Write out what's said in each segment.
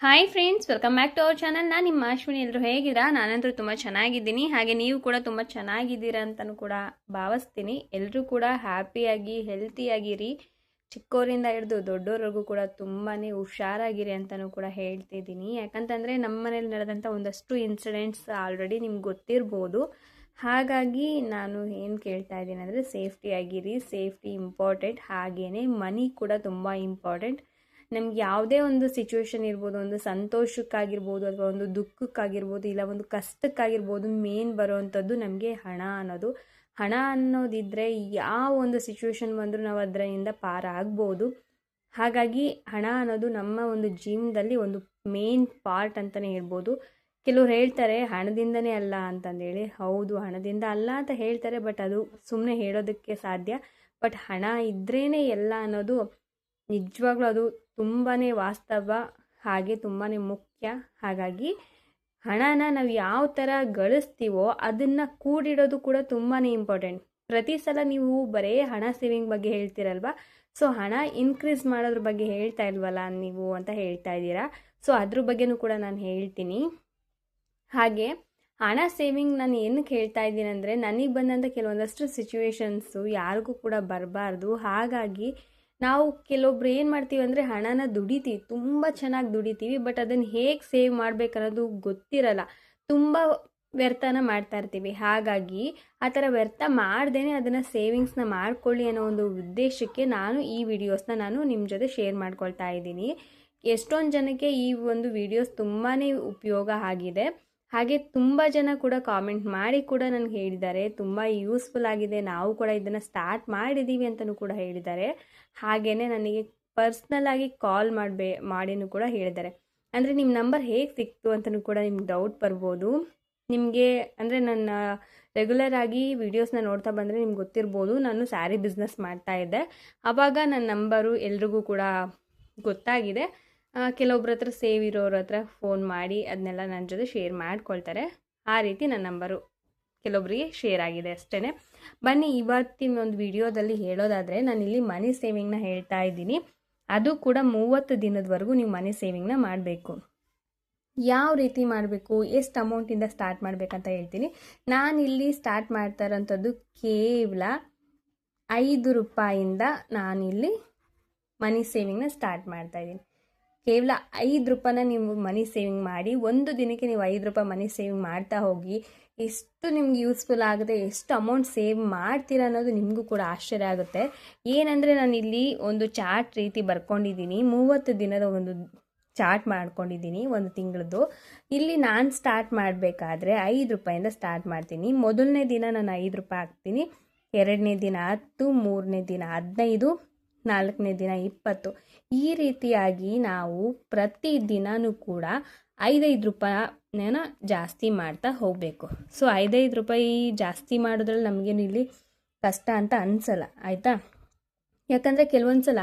Hi friends, welcome back to our channel. ನಾನು ನಿಮ್ಮ ಅಶ್ವಿನಿ. ಎಲ್ಲರೂ ಹೇಗಿದ್ದೀರಾ? ನಾನಂತೂ ತುಂಬ ಚೆನ್ನಾಗಿದ್ದೀನಿ. ಹಾಗೆ ನೀವು ಕೂಡ ತುಂಬ ಚೆನ್ನಾಗಿದ್ದೀರಾ ಅಂತಲೂ ಕೂಡ ಭಾವಿಸ್ತೀನಿ. ಎಲ್ಲರೂ ಕೂಡ ಹ್ಯಾಪಿಯಾಗಿ ಹೆಲ್ತಿಯಾಗಿರಿ. ಚಿಕ್ಕವರಿಂದ ಹಿಡಿದು ದೊಡ್ಡವರೆಗೂ ಕೂಡ ತುಂಬಾ ಹುಷಾರಾಗಿರಿ ಅಂತಲೂ ಕೂಡ ಹೇಳ್ತಿದ್ದೀನಿ. ಯಾಕಂತಂದರೆ ನಮ್ಮ ಮನೇಲಿ ನಡೆದಂಥ ಒಂದಷ್ಟು ಇನ್ಸಿಡೆಂಟ್ಸ್ ಆಲ್ರೆಡಿ ನಿಮ್ಗೆ ಗೊತ್ತಿರ್ಬೋದು. ಹಾಗಾಗಿ ನಾನು ಏನು ಕೇಳ್ತಾ ಇದ್ದೀನಿ ಅಂದರೆ ಸೇಫ್ಟಿಯಾಗಿರಿ. Safety important. ಹಾಗೆಯೇ ಮನಿ ಕೂಡ ತುಂಬ ಇಂಪಾರ್ಟೆಂಟ್. ನಮ್ಗೆ ಯಾವುದೇ ಒಂದು ಸಿಚುವೇಶನ್ ಇರ್ಬೋದು, ಒಂದು ಸಂತೋಷಕ್ಕಾಗಿರ್ಬೋದು ಅಥವಾ ಒಂದು ದುಃಖಕ್ಕಾಗಿರ್ಬೋದು, ಇಲ್ಲ ಒಂದು ಕಷ್ಟಕ್ಕಾಗಿರ್ಬೋದು, ಮೇನ್ ಬರೋವಂಥದ್ದು ನಮಗೆ ಹಣ ಅನ್ನೋದು. ಹಣ ಅನ್ನೋದಿದ್ದರೆ ಯಾವ ಒಂದು ಸಿಚುವೇಶನ್ ಬಂದರೂ ನಾವು ಅದರಿಂದ ಪಾರಾಗ್ಬೋದು. ಹಾಗಾಗಿ ಹಣ ಅನ್ನೋದು ನಮ್ಮ ಒಂದು ಜೀವನದಲ್ಲಿ ಒಂದು ಮೇನ್ ಪಾರ್ಟ್ ಅಂತಲೇ ಹೇಳ್ಬೋದು. ಕೆಲವ್ರು ಹೇಳ್ತಾರೆ ಹಣದಿಂದನೇ ಅಲ್ಲ ಅಂತಂದೇಳಿ. ಹೌದು, ಹಣದಿಂದ ಅಲ್ಲ ಅಂತ ಹೇಳ್ತಾರೆ, ಬಟ್ ಅದು ಸುಮ್ಮನೆ ಹೇಳೋದಕ್ಕೆ ಸಾಧ್ಯ. ಬಟ್ ಹಣ ಇದ್ರೇ ಎಲ್ಲ ಅನ್ನೋದು ನಿಜವಾಗ್ಲೂ ಅದು ತುಂಬಾ ವಾಸ್ತವ, ಹಾಗೆ ತುಂಬಾ ಮುಖ್ಯ. ಹಾಗಾಗಿ ಹಣನ ನಾವು ಯಾವ ಥರ ಗಳಿಸ್ತೀವೋ ಅದನ್ನು ಕೂಡಿಡೋದು ಕೂಡ ತುಂಬಾ ಇಂಪಾರ್ಟೆಂಟ್. ಪ್ರತಿ ಸಲ ನೀವು ಬರೀ ಹಣ ಸೇವಿಂಗ್ ಬಗ್ಗೆ ಹೇಳ್ತೀರಲ್ವ, ಸೊ ಹಣ ಇನ್ಕ್ರೀಸ್ ಮಾಡೋದ್ರ ಬಗ್ಗೆ ಹೇಳ್ತಾ ಇಲ್ವಲ್ಲ ನೀವು ಅಂತ ಹೇಳ್ತಾ ಇದ್ದೀರಾ. ಸೊ ಅದ್ರ ಬಗ್ಗೆನೂ ಕೂಡ ನಾನು ಹೇಳ್ತೀನಿ. ಹಾಗೆ ಹಣ ಸೇವಿಂಗ್ ನಾನು ಏನಕ್ಕೆ ಹೇಳ್ತಾ ಇದ್ದೀನಿ ಅಂದರೆ, ನನಗೆ ಬಂದಂಥ ಕೆಲವೊಂದಷ್ಟು ಸಿಚುವೇಶನ್ಸು ಯಾರಿಗೂ ಕೂಡ ಬರಬಾರ್ದು. ಹಾಗಾಗಿ ನಾವು ಕೆಲವೊಬ್ರು ಏನು ಮಾಡ್ತೀವಿ ಅಂದರೆ ಹಣನ ದುಡಿತೀವಿ, ತುಂಬ ಚೆನ್ನಾಗಿ ದುಡಿತೀವಿ, ಬಟ್ ಅದನ್ನು ಹೇಗೆ ಸೇವ್ ಮಾಡಬೇಕನ್ನೋದು ಗೊತ್ತಿರಲ್ಲ. ತುಂಬ ವ್ಯರ್ಥನ ಮಾಡ್ತಾ ಇರ್ತೀವಿ. ಹಾಗಾಗಿ ಆ ಥರ ವ್ಯರ್ಥ ಮಾಡ್ದೇ ಅದನ್ನು ಸೇವಿಂಗ್ಸ್ನ ಮಾಡ್ಕೊಳ್ಳಿ ಅನ್ನೋ ಒಂದು ಉದ್ದೇಶಕ್ಕೆ ನಾನು ಈ ವಿಡಿಯೋಸ್ನ ನಾನು ನಿಮ್ಮ ಜೊತೆ ಶೇರ್ ಮಾಡ್ಕೊಳ್ತಾ ಇದ್ದೀನಿ. ಎಷ್ಟೊಂದು ಜನಕ್ಕೆ ಈ ಒಂದು ವಿಡಿಯೋಸ್ ತುಂಬಾ ಉಪಯೋಗ ಆಗಿದೆ. ಹಾಗೆ ತುಂಬ ಜನ ಕೂಡ ಕಾಮೆಂಟ್ ಮಾಡಿ ಕೂಡ ನನಗೆ ಹೇಳಿದ್ದಾರೆ ತುಂಬ ಯೂಸ್ಫುಲ್ ಆಗಿದೆ, ನಾವು ಕೂಡ ಇದನ್ನು ಸ್ಟಾರ್ಟ್ ಮಾಡಿದ್ದೀವಿ ಅಂತಲೂ ಕೂಡ ಹೇಳಿದ್ದಾರೆ. ಹಾಗೆಯೇ ನನಗೆ ಪರ್ಸ್ನಲ್ಲಾಗಿ ಕಾಲ್ ಮಾಡಿನೂ ಕೂಡ ಹೇಳಿದ್ದಾರೆ. ಅಂದರೆ ನಿಮ್ಮ ನಂಬರ್ ಹೇಗೆ ಸಿಕ್ತು ಅಂತಲೂ ಕೂಡ ನಿಮ್ಗೆ ಡೌಟ್ ಬರ್ಬೋದು. ನಿಮಗೆ ಅಂದರೆ ನನ್ನ ರೆಗ್ಯುಲರ್ ಆಗಿ ವೀಡಿಯೋಸ್ನ ನೋಡ್ತಾ ಬಂದರೆ ನಿಮ್ಗೆ ಗೊತ್ತಿರ್ಬೋದು, ನಾನು ಸ್ಯಾರಿ ಬಿಸ್ನೆಸ್ ಮಾಡ್ತಾಯಿದ್ದೆ. ಆವಾಗ ನನ್ನ ನಂಬರು ಎಲ್ರಿಗೂ ಕೂಡ ಗೊತ್ತಾಗಿದೆ. ಕೆಲವೊಬ್ರ ಹತ್ರ ಸೇವ್ ಇರೋರ ಹತ್ರ ಫೋನ್ ಮಾಡಿ ಅದನ್ನೆಲ್ಲ ನನ್ನ ಜೊತೆ ಶೇರ್ ಮಾಡ್ಕೊಳ್ತಾರೆ. ಆ ರೀತಿ ನನ್ನ ನಂಬರು ಕೆಲವೊಬ್ಬರಿಗೆ ಶೇರ್ ಆಗಿದೆ ಅಷ್ಟೇ. ಬನ್ನಿ ಇವತ್ತಿನ ಒಂದು ವಿಡಿಯೋದಲ್ಲಿ ಹೇಳೋದಾದರೆ, ನಾನಿಲ್ಲಿ ಮನಿ ಸೇವಿಂಗ್ನ ಹೇಳ್ತಾ ಇದ್ದೀನಿ. ಅದು ಕೂಡ 30 ದಿನದವರೆಗೂ ನೀವು ಮನಿ ಸೇವಿಂಗ್ನ ಮಾಡಬೇಕು. ಯಾವ ರೀತಿ ಮಾಡಬೇಕು, ಎಷ್ಟು ಅಮೌಂಟಿಂದ ಸ್ಟಾರ್ಟ್ ಮಾಡಬೇಕಂತ ಹೇಳ್ತೀನಿ. ನಾನಿಲ್ಲಿ ಸ್ಟಾರ್ಟ್ ಮಾಡ್ತಾ ಇರೋಂಥದ್ದು ಕೇವಲ 5 ರೂಪಾಯಿಂದ ನಾನಿಲ್ಲಿ ಮನಿ ಸೇವಿಂಗ್ನ ಸ್ಟಾರ್ಟ್ ಮಾಡ್ತಾಯಿದ್ದೀನಿ. ಕೇವಲ 5 ರೂಪಾಯಿನ ನೀವು ಮನಿ ಸೇವಿಂಗ್ ಮಾಡಿ, ಒಂದು ದಿನಕ್ಕೆ ನೀವು 5 ರೂಪಾಯಿ ಮನಿ ಸೇವಿಂಗ್ ಮಾಡ್ತಾ ಹೋಗಿ ಎಷ್ಟು ನಿಮ್ಗೆ ಯೂಸ್ಫುಲ್ ಆಗುತ್ತೆ, ಎಷ್ಟು ಅಮೌಂಟ್ ಸೇವ್ ಮಾಡ್ತೀರ ಅನ್ನೋದು ನಿಮಗೂ ಕೂಡ ಆಶ್ಚರ್ಯ ಆಗುತ್ತೆ. ಏನಂದರೆ ನಾನಿಲ್ಲಿ ಒಂದು ಚಾರ್ಟ್ ರೀತಿ ಬರ್ಕೊಂಡಿದ್ದೀನಿ. 30 ದಿನದ ಒಂದು ಚಾರ್ಟ್ ಮಾಡ್ಕೊಂಡಿದ್ದೀನಿ, ಒಂದು ತಿಂಗಳದ್ದು. ಇಲ್ಲಿ ನಾನು ಸ್ಟಾರ್ಟ್ ಮಾಡಬೇಕಾದ್ರೆ 5 ರೂಪಾಯಿಂದ ಸ್ಟಾರ್ಟ್ ಮಾಡ್ತೀನಿ. ಮೊದಲನೇ ದಿನ ನಾನು 5 ರೂಪಾಯಿ ಹಾಕ್ತೀನಿ, 2ನೇ ದಿನ 10, 3ನೇ ದಿನ 15, 4ನೇ ದಿನ 20. ಈ ರೀತಿಯಾಗಿ ನಾವು ಪ್ರತಿ ದಿನವೂ ಕೂಡ 5 ರೂಪಾಯಿನ ಜಾಸ್ತಿ ಮಾಡ್ತಾ ಹೋಗಬೇಕು. ಸೊ 5 ರೂಪಾಯಿ ಜಾಸ್ತಿ ಮಾಡೋದ್ರಲ್ಲಿ ನಮಗೇನು ಇಲ್ಲಿ ಕಷ್ಟ ಅಂತ ಅನಿಸಲ್ಲ, ಆಯಿತಾ? ಯಾಕಂದರೆ ಕೆಲವೊಂದು ಸಲ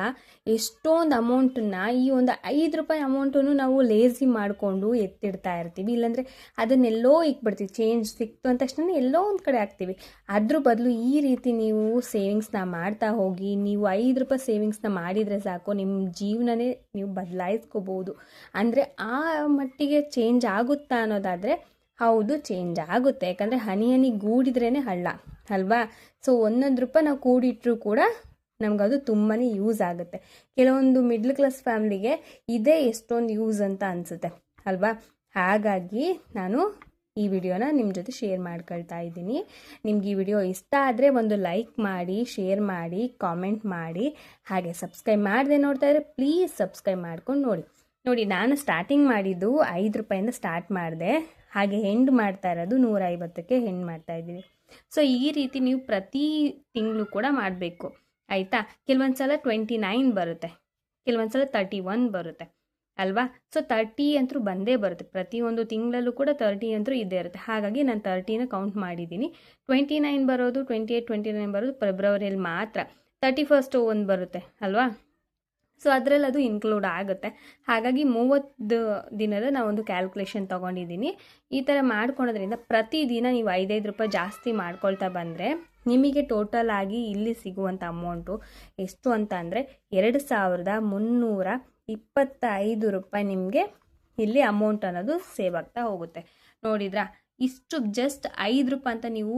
ಎಷ್ಟೊಂದು ಅಮೌಂಟನ್ನು, ಈ ಒಂದು 5 ರೂಪಾಯಿ ಅಮೌಂಟನ್ನು ನಾವು ಲೇಸಿ ಮಾಡಿಕೊಂಡು ಎತ್ತಿಡ್ತಾ ಇರ್ತೀವಿ. ಇಲ್ಲಾಂದರೆ ಅದನ್ನೆಲ್ಲೋ ಇಕ್ಬಿಡ್ತೀವಿ. ಚೇಂಜ್ ಸಿಕ್ತು ಅಂದ ತಕ್ಷಣ ಎಲ್ಲೋ ಒಂದು ಕಡೆ ಹಾಕ್ತೀವಿ. ಅದ್ರ ಬದಲು ಈ ರೀತಿ ನೀವು ಸೇವಿಂಗ್ಸ್ನ ಮಾಡ್ತಾ ಹೋಗಿ, ನೀವು 5 ರೂಪಾಯಿ ಸೇವಿಂಗ್ಸ್ನ ಮಾಡಿದರೆ ಸಾಕು, ನಿಮ್ಮ ಜೀವನನೇ ನೀವು ಬದಲಾಯಿಸ್ಕೋಬೋದು. ಅಂದರೆ ಆ ಮಟ್ಟಿಗೆ ಚೇಂಜ್ ಆಗುತ್ತಾ ಅನ್ನೋದಾದರೆ ಹೌದು, ಚೇಂಜ್ ಆಗುತ್ತೆ. ಯಾಕಂದರೆ ಹನಿ ಹನಿ ಗೂಡಿದ್ರೇ ಹಳ್ಳ ಅಲ್ವಾ? ಸೊ 1 ರೂಪಾಯಿ ನಾವು ಕೂಡಿಟ್ರೂ ಕೂಡ ನಮಗದು ತುಂಬಾ ಯೂಸ್ ಆಗುತ್ತೆ. ಕೆಲವೊಂದು ಮಿಡ್ಲ್ ಕ್ಲಾಸ್ ಫ್ಯಾಮ್ಲಿಗೆ ಇದೇ ಎಷ್ಟೊಂದು ಯೂಸ್ ಅಂತ ಅನಿಸುತ್ತೆ ಅಲ್ವಾ? ಹಾಗಾಗಿ ನಾನು ಈ ವಿಡಿಯೋನ ನಿಮ್ಮ ಜೊತೆ ಶೇರ್ ಮಾಡ್ಕೊಳ್ತಾ ಇದ್ದೀನಿ. ನಿಮ್ಗೆ ಈ ವಿಡಿಯೋ ಇಷ್ಟ ಆದರೆ ಒಂದು ಲೈಕ್ ಮಾಡಿ, ಶೇರ್ ಮಾಡಿ, ಕಾಮೆಂಟ್ ಮಾಡಿ. ಹಾಗೆ ಸಬ್ಸ್ಕ್ರೈಬ್ ಮಾಡದೆ ನೋಡ್ತಾ ಇದ್ದರೆ ಪ್ಲೀಸ್ ಸಬ್ಸ್ಕ್ರೈಬ್ ಮಾಡ್ಕೊಂಡು ನೋಡಿ. ನಾನು ಸ್ಟಾರ್ಟಿಂಗ್ ಮಾಡಿದ್ದು 5 ರೂಪಾಯಿಂದ ಸ್ಟಾರ್ಟ್ ಮಾಡಿದೆ. ಹಾಗೆ ಹೆಂಡ್ ಮಾಡ್ತಾ ಇರೋದು 150ಕ್ಕೆ ಹೆಂಡ್ ಮಾಡ್ತಾ ಇದ್ದೀನಿ. ಸೊ ಈ ರೀತಿ ನೀವು ಪ್ರತಿ ತಿಂಗಳು ಕೂಡ ಮಾಡಬೇಕು, ಆಯಿತಾ? ಕೆಲವೊಂದು ಸಲ 29 ಬರುತ್ತೆ, ಕೆಲವೊಂದು ಸಲ 31 ಬರುತ್ತೆ ಅಲ್ವಾ? ಸೊ 30 ಅಂತೂ ಬಂದೇ ಬರುತ್ತೆ. ಪ್ರತಿಯೊಂದು ತಿಂಗಳಲ್ಲೂ ಕೂಡ 30 ಅಂತೂ ಇದ್ದೇ ಇರುತ್ತೆ. ಹಾಗಾಗಿ ನಾನು 30ನ ಕೌಂಟ್ ಮಾಡಿದ್ದೀನಿ. 29 ಬರೋದು, 28, 29 ಬರೋದು ಫೆಬ್ರವರಿಯಲ್ಲಿ ಮಾತ್ರ. 31st ಒಂದು ಬರುತ್ತೆ ಅಲ್ವಾ? ಸೊ ಅದರಲ್ಲಿ ಅದು ಇನ್ಕ್ಲೂಡ್ ಆಗುತ್ತೆ. ಹಾಗಾಗಿ 30 ದಿನದ ನಾವೊಂದು ಕ್ಯಾಲ್ಕುಲೇಷನ್ ತೊಗೊಂಡಿದ್ದೀನಿ. ಈ ಥರ ಮಾಡ್ಕೊಳೋದ್ರಿಂದ ಪ್ರತಿದಿನ ನೀವು 5 ರೂಪಾಯಿ ಜಾಸ್ತಿ ಮಾಡ್ಕೊಳ್ತಾ ಬಂದರೆ ನಿಮಗೆ ಟೋಟಲ್ ಆಗಿ ಇಲ್ಲಿ ಸಿಗುವಂಥ ಅಮೌಂಟು ಎಷ್ಟು ಅಂತ ಅಂದರೆ 2325 ರೂಪಾಯಿ ನಿಮಗೆ ಇಲ್ಲಿ ಅಮೌಂಟ್ ಅನ್ನೋದು ಸೇವ್ ಆಗ್ತಾ ಹೋಗುತ್ತೆ. ನೋಡಿದ್ರಾ, ಇಷ್ಟು ಜಸ್ಟ್ 5 ರೂಪಾಯಿ ಅಂತ ನೀವು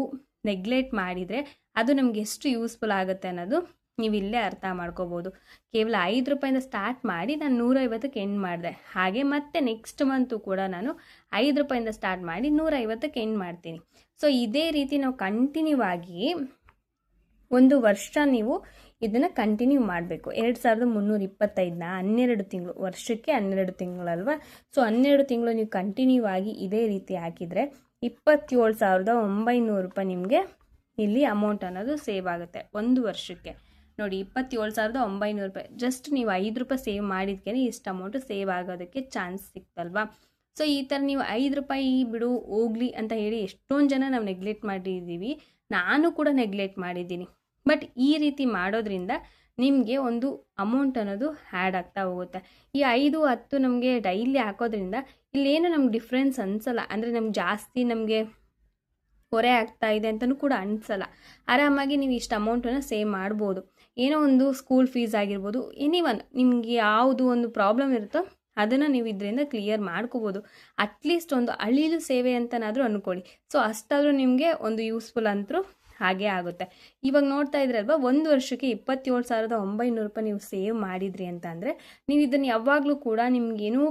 ನೆಗ್ಲೆಕ್ಟ್ ಮಾಡಿದರೆ ಅದು ನಮ್ಗೆ ಎಷ್ಟು ಯೂಸ್ಫುಲ್ ಆಗುತ್ತೆ ಅನ್ನೋದು ನೀವು ಇಲ್ಲೇ ಅರ್ಥ ಮಾಡ್ಕೋಬೋದು. ಕೇವಲ 5 ರೂಪಾಯಿಂದ ಸ್ಟಾರ್ಟ್ ಮಾಡಿ ನಾನು 150ಕ್ಕೆ ಎಂಡ್ ಮಾಡಿದೆ. ಹಾಗೆ ಮತ್ತೆ ನೆಕ್ಸ್ಟ್ ಮಂತು ಕೂಡ ನಾನು 5 ರೂಪಾಯಿಂದ ಸ್ಟಾರ್ಟ್ ಮಾಡಿ 150ಕ್ಕೆ ಎಂಡ್ ಮಾಡ್ತೀನಿ. ಸೊ ಇದೇ ರೀತಿ ನಾವು ಕಂಟಿನ್ಯೂ ಆಗಿ 1 ವರ್ಷ ನೀವು ಇದನ್ನು ಕಂಟಿನ್ಯೂ ಮಾಡಬೇಕು. 2325ನ 12 ತಿಂಗಳು, ವರ್ಷಕ್ಕೆ 12 ತಿಂಗಳಲ್ವ. ಸೊ 12 ತಿಂಗಳು ನೀವು ಕಂಟಿನ್ಯೂ ಆಗಿ ಇದೇ ರೀತಿ ಹಾಕಿದರೆ 27,900 ರೂಪಾಯಿ ನಿಮಗೆ ಇಲ್ಲಿ ಅಮೌಂಟ್ ಅನ್ನೋದು ಸೇವ್ ಆಗುತ್ತೆ 1 ವರ್ಷಕ್ಕೆ. ನೋಡಿ, 27,900 ರೂಪಾಯಿ ಜಸ್ಟ್ ನೀವು 5 ರೂಪಾಯಿ ಸೇವ್ ಮಾಡಿದ್ಕೆ ಇಷ್ಟು ಅಮೌಂಟು ಸೇವ್ ಆಗೋದಕ್ಕೆ ಚಾನ್ಸ್ ಸಿಕ್ತಲ್ವಾ. ಸೊ ಈ ಥರ ನೀವು 5 ರೂಪಾಯಿ ಬಿಡು ಹೋಗ್ಲಿ ಅಂತ ಹೇಳಿ ಎಷ್ಟೊಂದು ಜನ ನಾವು ನೆಗ್ಲೆಕ್ಟ್ ಮಾಡಿದ್ದೀವಿ. ನಾನು ಕೂಡ ನೆಗ್ಲೆಕ್ಟ್ ಮಾಡಿದ್ದೀನಿ. ಬಟ್ ಈ ರೀತಿ ಮಾಡೋದ್ರಿಂದ ನಿಮಗೆ ಒಂದು ಅಮೌಂಟ್ ಅನ್ನೋದು ಆ್ಯಡ್ ಆಗ್ತಾ ಹೋಗುತ್ತೆ. ಈ 5, 10 ನಮಗೆ ಡೈಲಿ ಹಾಕೋದ್ರಿಂದ ಇಲ್ಲೇನು ನಮ್ಗೆ ಡಿಫ್ರೆನ್ಸ್ ಅನಿಸಲ್ಲ. ಅಂದರೆ ನಮ್ಗೆ ಜಾಸ್ತಿ ನಮಗೆ ಹೊರೆ ಆಗ್ತಾ ಇದೆ ಅಂತಲೂ ಕೂಡ ಅನಿಸಲ್ಲ. ಆರಾಮಾಗಿ ನೀವು ಇಷ್ಟು ಅಮೌಂಟನ್ನು ಸೇವ್ ಮಾಡ್ಬೋದು. ಏನೋ ಒಂದು ಸ್ಕೂಲ್ ಫೀಸ್ ಆಗಿರ್ಬೋದು, ಎನಿವನ್ ನಿಮಗೆ ಯಾವುದು ಒಂದು ಪ್ರಾಬ್ಲಮ್ ಇರುತ್ತೋ ಅದನ್ನು ನೀವು ಇದರಿಂದ ಕ್ಲಿಯರ್ ಮಾಡ್ಕೋಬೋದು. ಅಟ್ಲೀಸ್ಟ್ ಒಂದು ಅಳಿಲು ಸೇವೆ ಅಂತನಾದರೂ ಅಂದ್ಕೊಳ್ಳಿ. ಸೊ ಅಷ್ಟಾದರೂ ನಿಮಗೆ ಒಂದು ಯೂಸ್ಫುಲ್ ಅಂತರೂ ಹಾಗೇ ಆಗುತ್ತೆ. ಇವಾಗ ನೋಡ್ತಾ ಇದ್ರಲ್ವ, 1 ವರ್ಷಕ್ಕೆ 27,900 ರೂಪಾಯಿ ನೀವು ಸೇವ್ ಮಾಡಿದ್ರಿ ಅಂತ ಅಂದರೆ ನೀವು ಇದನ್ನು ಯಾವಾಗಲೂ ಕೂಡ ನಿಮಗೇನೂ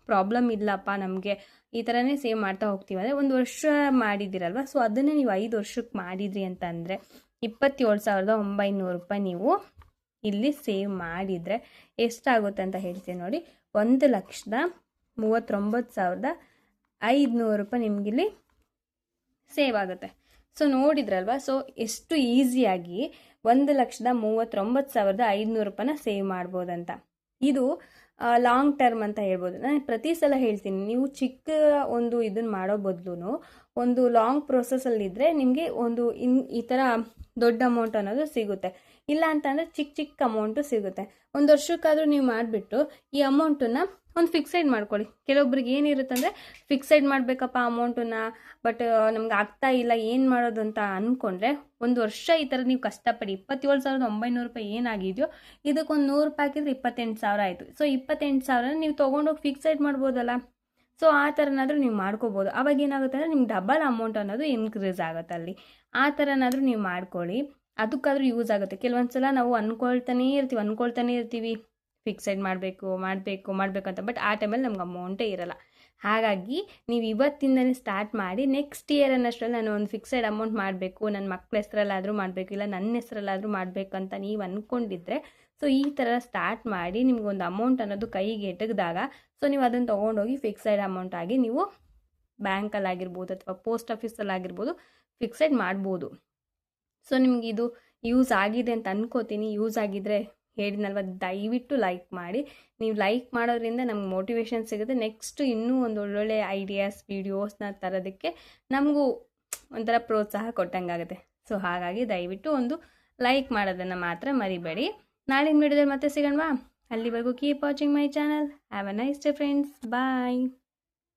ಪ್ರಾಬ್ಲಮ್ ಇಲ್ಲಪ್ಪ, ನಮಗೆ ಈ ಥರನೇ ಸೇವ್ ಮಾಡ್ತಾ ಹೋಗ್ತೀವಿ ಅಂದರೆ 1 ವರ್ಷ ಮಾಡಿದ್ದೀರಲ್ವ. ಸೊ ಅದನ್ನೇ ನೀವು 5 ವರ್ಷಕ್ಕೆ ಮಾಡಿದ್ರಿ ಅಂತ ಅಂದರೆ 27,900 ರೂಪಾಯಿ ನೀವು ಇಲ್ಲಿ ಸೇವ್ ಮಾಡಿದರೆ ಎಷ್ಟಾಗುತ್ತೆ ಅಂತ ಹೇಳ್ತೀನಿ ನೋಡಿ. 1,39,500 ರೂಪಾಯಿ ನಿಮಗಿಲ್ಲಿ ಸೇವ್ ಆಗುತ್ತೆ. ಸೊ ನೋಡಿದ್ರಲ್ವ, ಸೊ ಎಷ್ಟು ಈಸಿಯಾಗಿ 1,39,500 ರೂಪಾಯಿನ ಸೇವ್ ಮಾಡ್ಬೋದಂತ. ಇದು ಲಾಂಗ್ ಟರ್ಮ್ ಅಂತ ಹೇಳ್ಬೋದು. ನಾನು ಪ್ರತಿ ಸಲ ಹೇಳ್ತೀನಿ, ನೀವು ಚಿಕ್ಕ ಒಂದು ಇದನ್ನು ಮಾಡೋ ಬದಲು ಒಂದು ಲಾಂಗ್ ಪ್ರೊಸೆಸಲ್ಲಿದ್ದರೆ ನಿಮಗೆ ಒಂದು ಈ ಥರ ದೊಡ್ಡ ಅಮೌಂಟ್ ಅನ್ನೋದು ಸಿಗುತ್ತೆ. ಇಲ್ಲ ಅಂತಂದರೆ ಚಿಕ್ಕ ಅಮೌಂಟು ಸಿಗುತ್ತೆ. 1 ವರ್ಷಕ್ಕಾದರೂ ನೀವು ಮಾಡಿಬಿಟ್ಟು ಈ ಅಮೌಂಟನ್ನು ಒಂದು ಫಿಕ್ಸೆಡ್ ಮಾಡ್ಕೊಳ್ಳಿ. ಕೆಲವೊಬ್ರಿಗೆ ಏನಿರುತ್ತೆ ಅಂದರೆ ಫಿಕ್ಸೆಡ್ ಮಾಡಬೇಕಪ್ಪ ಅಮೌಂಟನ್ನು, ಬಟ್ ನಮ್ಗೆ ಆಗ್ತಾ ಇಲ್ಲ, ಏನು ಮಾಡೋದು ಅಂತ ಅಂದ್ಕೊಂಡ್ರೆ 1 ವರ್ಷ ಈ ಥರ ನೀವು ಕಷ್ಟಪಡಿ 27,900 ರೂಪಾಯಿ ಏನಾಗಿದೆಯೋ ಇದಕ್ಕೊಂದು 100 ರೂಪಾಯಿ ಹಾಕಿದ್ರೆ 28,000 ಆಯಿತು. ಸೊ 28,000 ನೀವು ತೊಗೊಂಡೋಗಿ ಫಿಕ್ಸೆಡ್ ಮಾಡ್ಬೋದಲ್ಲ. ಸೊ ಆ ಥರನಾದರೂ ನೀವು ಮಾಡ್ಕೋಬೋದು. ಅವಾಗ ಏನಾಗುತ್ತೆ ಅಂದರೆ ನಿಮ್ಗೆ ಡಬಲ್ ಅಮೌಂಟ್ ಅನ್ನೋದು ಇನ್ಕ್ರೀಸ್ ಆಗುತ್ತೆ ಅಲ್ಲಿ. ಆ ಥರನಾದರೂ ನೀವು ಮಾಡ್ಕೊಳ್ಳಿ, ಅದಕ್ಕಾದ್ರೂ ಯೂಸ್ ಆಗುತ್ತೆ. ಕೆಲವೊಂದು ಸಲ ನಾವು ಅಂದ್ಕೊಳ್ತಾನೇ ಇರ್ತೀವಿ ಫಿಕ್ಸೆಡ್ ಮಾಡಬೇಕು ಅಂತ. ಬಟ್ ಆ ಟೈಮಲ್ಲಿ ನಮ್ಗೆ ಅಮೌಂಟೇ ಇರಲ್ಲ. ಹಾಗಾಗಿ ನೀವು ಇವತ್ತಿಂದನೇ ಸ್ಟಾರ್ಟ್ ಮಾಡಿ ನೆಕ್ಸ್ಟ್ ಇಯರ್ ಅನ್ನಷ್ಟರಲ್ಲಿ ನಾನು ಒಂದು ಫಿಕ್ಸೆಡ್ ಅಮೌಂಟ್ ಮಾಡಬೇಕು, ನನ್ನ ಮಕ್ಕಳ ಹೆಸರಲ್ಲಾದರೂ ಮಾಡಬೇಕು, ಇಲ್ಲ ನನ್ನ ಹೆಸರಲ್ಲಾದರೂ ಮಾಡಬೇಕು ಅಂತ ನೀವು ಅಂದ್ಕೊಂಡಿದ್ರೆ ಸೊ ಈ ಥರ ಸ್ಟಾರ್ಟ್ ಮಾಡಿ ನಿಮ್ಗೊಂದು ಅಮೌಂಟ್ ಅನ್ನೋದು ಕೈಗೆ ಎಟಕಿದಾಗ ಸೊ ನೀವು ಅದನ್ನು ತೊಗೊಂಡೋಗಿ ಫಿಕ್ಸೆಡ್ ಅಮೌಂಟ್ ಆಗಿ ನೀವು ಬ್ಯಾಂಕಲ್ಲಾಗಿರ್ಬೋದು ಅಥವಾ ಪೋಸ್ಟ್ ಆಫೀಸಲ್ಲಾಗಿರ್ಬೋದು ಫಿಕ್ಸೆಡ್ ಮಾಡ್ಬೋದು. ಸೊ ನಿಮ್ಗೆ ಇದು ಯೂಸ್ ಆಗಿದೆ ಅಂತ ಅನ್ಕೋತೀನಿ. ಯೂಸ್ ಆಗಿದ್ದರೆ ಹೇಳಿದ್ನಲ್ವ, ದಯವಿಟ್ಟು ಲೈಕ್ ಮಾಡಿ. ನೀವು ಲೈಕ್ ಮಾಡೋದ್ರಿಂದ ನಮ್ಗೆ ಮೋಟಿವೇಶನ್ ಸಿಗುತ್ತೆ. ನೆಕ್ಸ್ಟ್ ಇನ್ನೂ ಒಂದು ಒಳ್ಳೊಳ್ಳೆ ಐಡಿಯಾಸ್ ವೀಡಿಯೋಸ್ನ ತರೋದಕ್ಕೆ ನಮಗೂ ಒಂಥರ ಪ್ರೋತ್ಸಾಹ ಕೊಟ್ಟಂಗಾಗುತ್ತೆ. ಸೊ ಹಾಗಾಗಿ ದಯವಿಟ್ಟು ಒಂದು ಲೈಕ್ ಮಾಡೋದನ್ನು ಮಾತ್ರ ಮರಿಬೇಡಿ. ನಾಳಿನ ವಿಡಿಯೋದಲ್ಲಿ ಮತ್ತೆ ಸಿಗೋಣವಾ? ಅಲ್ಲಿವರೆಗೂ keep watching my channel. Have a nice day friends. Bye.